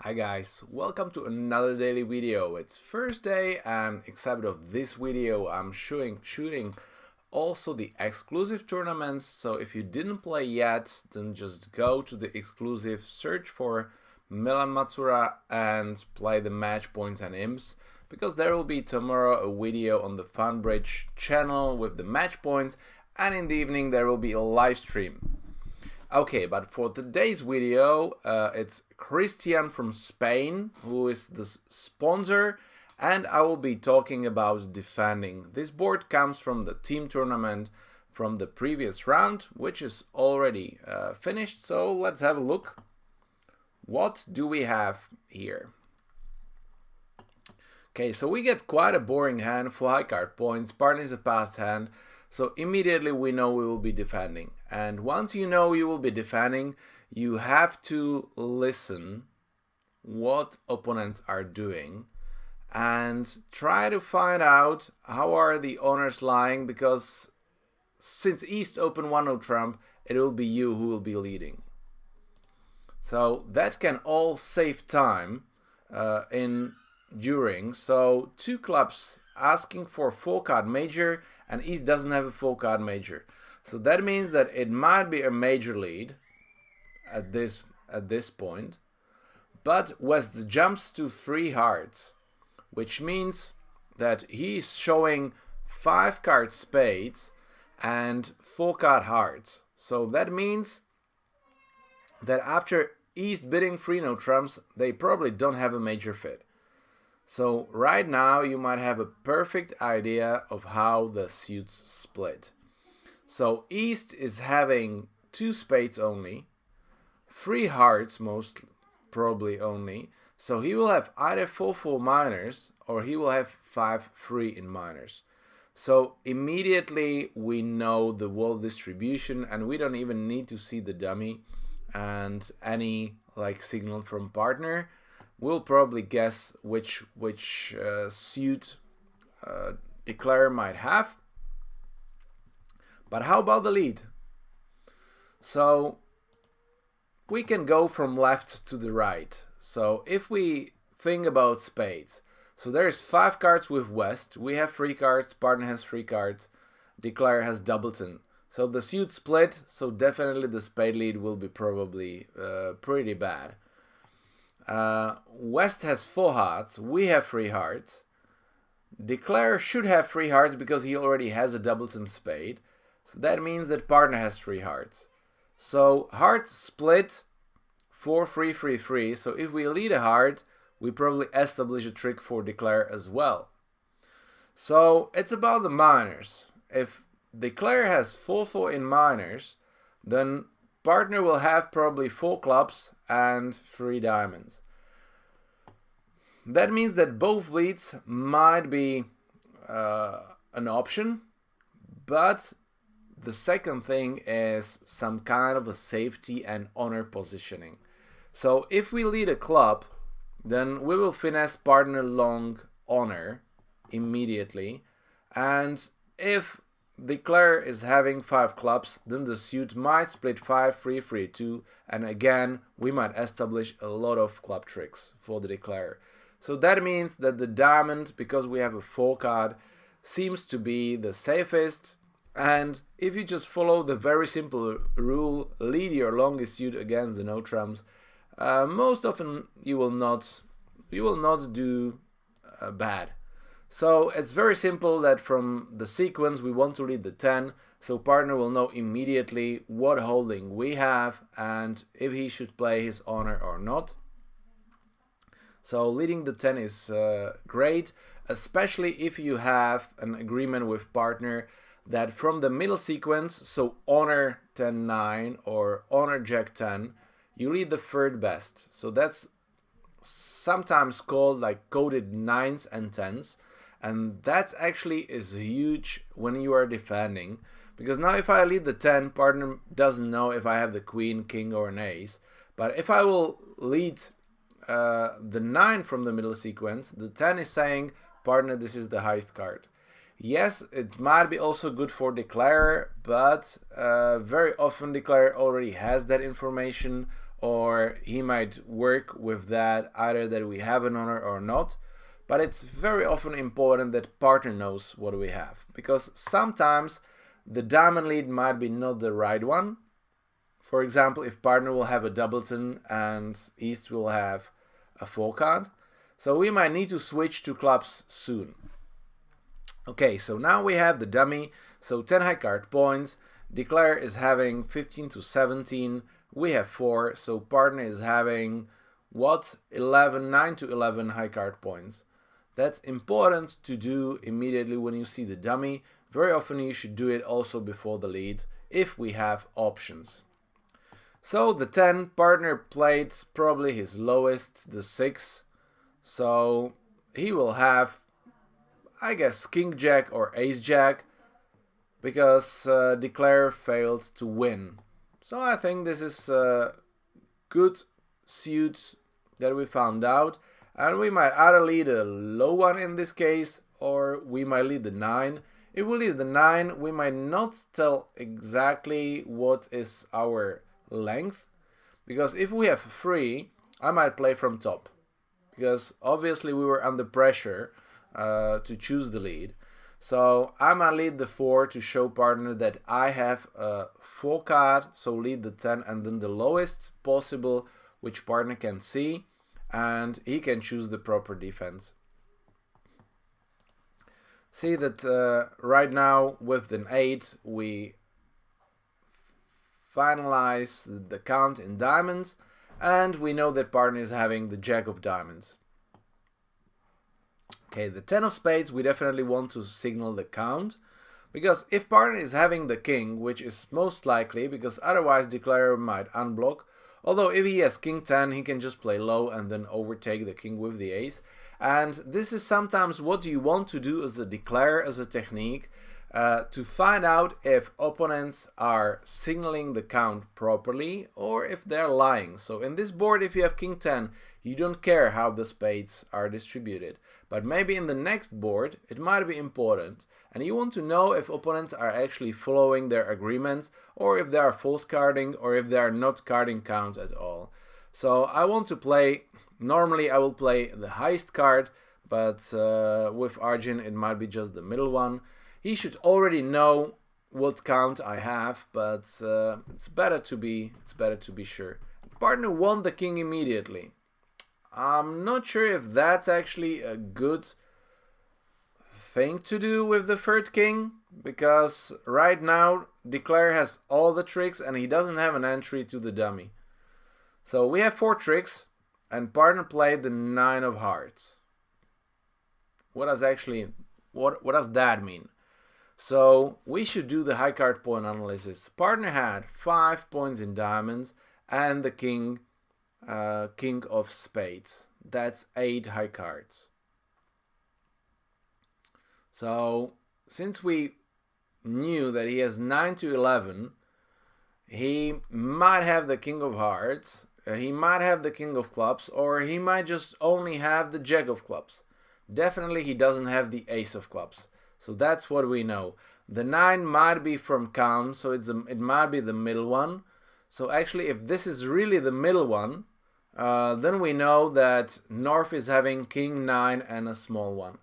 Hi guys, welcome to another daily video. It's first day and except of this video I'm shooting also the exclusive tournaments, so if you didn't play yet then just go to the exclusive, search for Milan Macura and play the match points and imps, because there will be tomorrow a video on the FunBridge channel with the match points, and in the evening there will be a live stream. Okay, but for today's video, it's Christian from Spain who is the sponsor, and I will be talking about defending. This board comes from the team tournament from the previous round, which is already finished, so let's have a look. What do we have here? Okay, so we get quite a boring hand for high card points. Partner is a passed hand. So immediately we know we will be defending. And once you know you will be defending, you have to listen what opponents are doing and try to find out how are the owners lying, because since East open 1-0 trump, it will be you who will be leading. So that can all save time during. So two clubs asking for full card major, and East doesn't have a full card major, so that means that it might be a major lead at this point, but West jumps to 3 hearts, which means that he's showing 5 card spades and 4 card hearts. So that means that after East bidding 3-0 trumps, they probably don't have a major fit. So right now you might have a perfect idea of how the suits split. So East is having 2 spades only, 3 hearts most probably only, so he will have either 4-4 minors or he will have 5-3 in minors. So immediately we know the wall distribution, and we don't even need to see the dummy and any signal from partner. We'll probably guess which suit declare might have. But how about the lead? So we can go from left to the right. So if we think about spades, so there's 5 cards with West, we have 3 cards, partner has 3 cards, declare has doubleton. So the suit split, so definitely the spade lead will be probably pretty bad. West has 4 hearts, we have 3 hearts. Declare should have 3 hearts because he already has a doubleton spade. So that means that partner has 3 hearts. So hearts split 4-3-3-3. So if we lead a heart, we probably establish a trick for declare as well. So it's about the minors. If declare has 4-4 in minors, then partner will have probably 4 clubs and 3 diamonds. That means that both leads might be an option, but the second thing is some kind of a safety and honor positioning. So if we lead a club, then we will finesse partner long honor immediately, and if declare is having 5 clubs, then the suit might split 5-3-3-2, and again we might establish a lot of club tricks for the declare. So that means that the diamond, because we have a 4 card, seems to be the safest, and if you just follow the very simple rule, lead your longest suit against the no trumps, most often you will not do bad. So it's very simple that from the sequence we want to lead the 10, so partner will know immediately what holding we have and if he should play his honor or not. So leading the 10 is great, especially if you have an agreement with partner that from the middle sequence, so honor 10-9 or honor jack 10, you lead the third best. So that's sometimes called coded 9s and 10s. And that actually is huge when you are defending, because now if I lead the 10, partner doesn't know if I have the queen, king or an ace. But if I will lead the 9 from the middle sequence, the 10 is saying, partner, this is the highest card. Yes, it might be also good for declare, but very often declare already has that information, or he might work with that, either that we have an honor or not. But it's very often important that partner knows what we have, because sometimes the diamond lead might be not the right one. For example, if partner will have a doubleton and East will have a 4 card, so we might need to switch to clubs soon. Okay, so now we have the dummy, so 10 high card points. Declare is having 15 to 17. We have 4, so partner is having what? 11, 9 to 11 high card points. That's important to do immediately when you see the dummy. Very often you should do it also before the lead if we have options. So the 10, partner played probably his lowest, the 6. So he will have, I guess, King Jack or Ace Jack, because Declare failed to win. So I think this is a good suit that we found out. And we might either lead a low one in this case, or we might lead the 9. If we lead the 9, we might not tell exactly what is our length, because if we have 3, I might play from top, because obviously we were under pressure to choose the lead. So I might lead the 4 to show partner that I have a 4 card, so lead the 10 and then the lowest possible which partner can see, and he can choose the proper defense. See that right now with an 8 we finalize the count in diamonds, and we know that partner is having the Jack of diamonds. Okay, the 10 of spades, we definitely want to signal the count, because if partner is having the king, which is most likely, because otherwise Declarer might unblock, although if he has king 10, he can just play low and then overtake the king with the ace. And this is sometimes what you want to do as a Declarer, as a technique, to find out if opponents are signaling the count properly or if they're lying. So in this board, if you have king 10, you don't care how the spades are distributed. But maybe in the next board, it might be important, and you want to know if opponents are actually following their agreements, or if they are false carding, or if they are not carding count at all. So I want to play, normally I will play the highest card, but with Arjun it might be just the middle one. He should already know what count I have, but it's better to be sure. Partner won the king immediately. I'm not sure if that's actually a good thing to do with the third king, because right now Declare has all the tricks and he doesn't have an entry to the dummy. So we have 4 tricks and partner played the 9 of hearts. What does that mean? So we should do the high card point analysis. Partner had 5 points in diamonds and the king of spades. That's 8 high cards. So since we knew that he has 9 to 11, he might have the king of hearts, he might have the king of clubs, or he might just only have the jack of clubs. Definitely he doesn't have the ace of clubs. So that's what we know. The 9 might be from count, so it might be the middle one. So actually if this is really the middle one, then we know that North is having king 9 and a small one.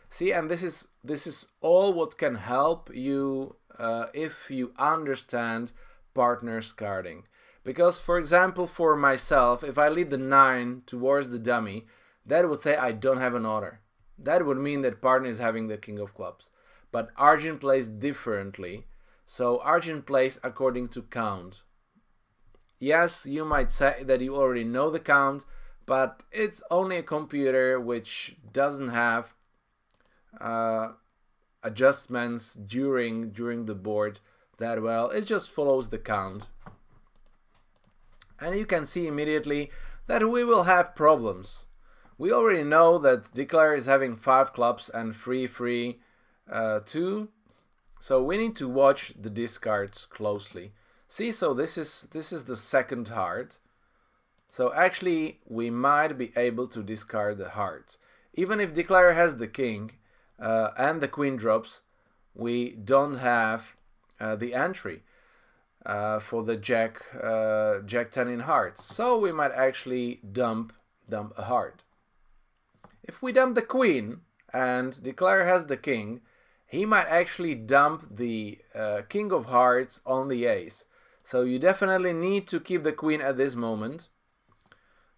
See, and this is all what can help you if you understand partners carding. Because for example, for myself, if I lead the 9 towards the dummy, that would say I don't have an honor. That would mean that partner is having the king of clubs. But Arjun plays differently. So Arjun plays according to count. Yes, you might say that you already know the count, but it's only a computer which doesn't have adjustments during the board that well. It just follows the count. And you can see immediately that we will have problems. We already know that Declare is having 5 clubs and 3, 2. So we need to watch the discards closely. See, so this is the second heart. So actually we might be able to discard the heart. Even if Declare has the king and the queen drops, we don't have the entry. for the Jack 10 in hearts. So we might actually dump a heart. If we dump the queen and declare has the king, he might actually dump the king of hearts on the ace. So you definitely need to keep the queen at this moment.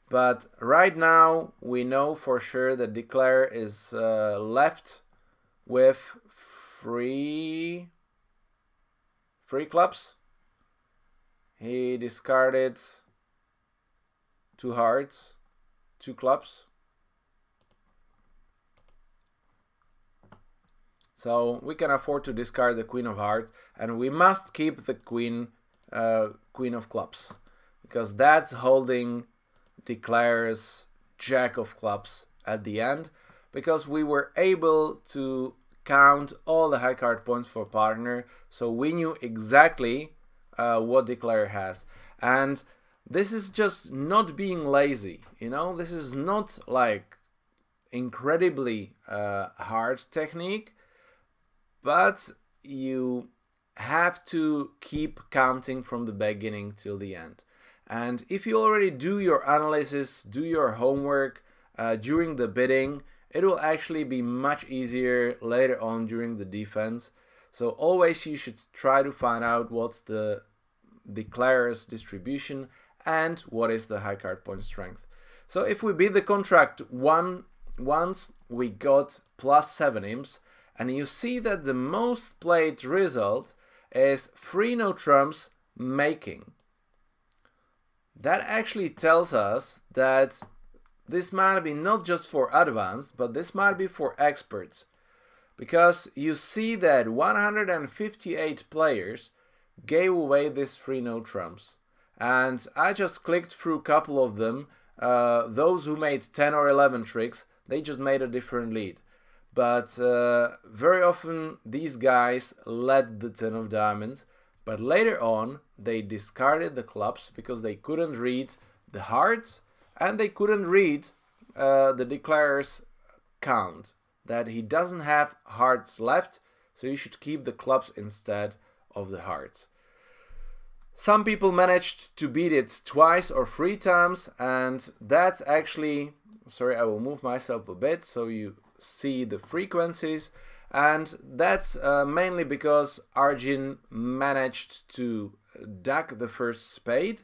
But right now we know for sure that declare is left with three clubs. He discarded 2 hearts, 2 clubs. So we can afford to discard the queen of hearts, and we must keep the queen of clubs, because that's holding declares jack of clubs at the end, because we were able to count all the high card points for partner, so we knew exactly what declare has. And this is just not being lazy, you know, this is not like incredibly hard technique, but you have to keep counting from the beginning till the end. And if you already do your analysis, do your homework during the bidding, it will actually be much easier later on during the defense. So always you should try to find out what's the declarer's distribution and what is the high card point strength. So if we bid the contract once, we got +7 imps, and you see that the most played result is 3 no trumps making. That actually tells us that this might be not just for advanced, but this might be for experts. Because you see that 158 players gave away these 3 no trumps. And I just clicked through a couple of them. Those who made 10 or 11 tricks, they just made a different lead. But very often these guys led the 10 of diamonds, but later on they discarded the clubs because they couldn't read the hearts and they couldn't read the declarer's count, that he doesn't have hearts left, so you should keep the clubs instead of the hearts. Some people managed to beat it twice or 3 times, and that's actually, sorry, I will move myself a bit so you see the frequencies, and that's mainly because Arjun managed to duck the first spade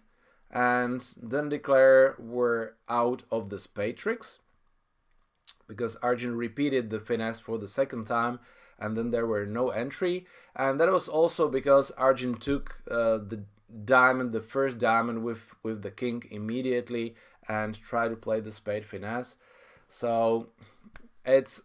and then declare were out of the spade tricks, because Arjun repeated the finesse for the second time and then there were no entry. And that was also because Arjun took the first diamond with the king immediately and tried to play the spade finesse. So it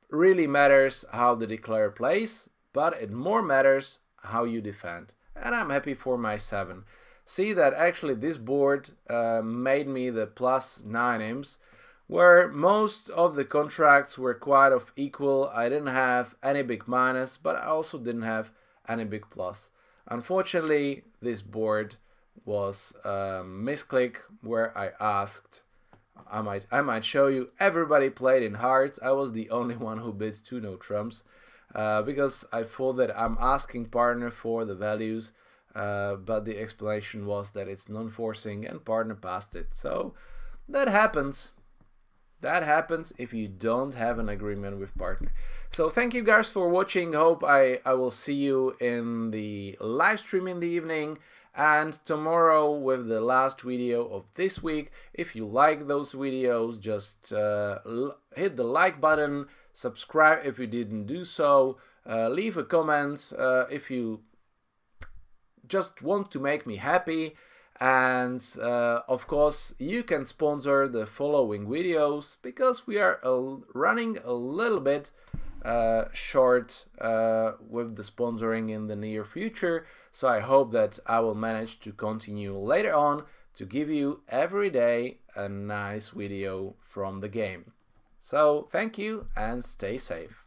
really matters how the declare plays, but it more matters how you defend. And I'm happy for my 7. See that actually this board made me the +9 imps, where most of the contracts were quite of equal. I didn't have any big minus, but I also didn't have any big plus. Unfortunately, this board was a misclick where I asked, I might show you, everybody played in hearts. I was the only one who bid 2 no trumps because I thought that I'm asking partner for the values, but the explanation was that it's non-forcing and partner passed it. So that happens. That happens if you don't have an agreement with partner. So thank you guys for watching. Hope I will see you in the live stream in the evening and tomorrow with the last video of this week. If you like those videos, just hit the like button, subscribe if you didn't do so, leave a comment if you just want to make me happy. And of course you can sponsor the following videos because we are running a little bit short with the sponsoring in the near future, so I hope that I will manage to continue later on to give you every day a nice video from the game. So thank you and stay safe.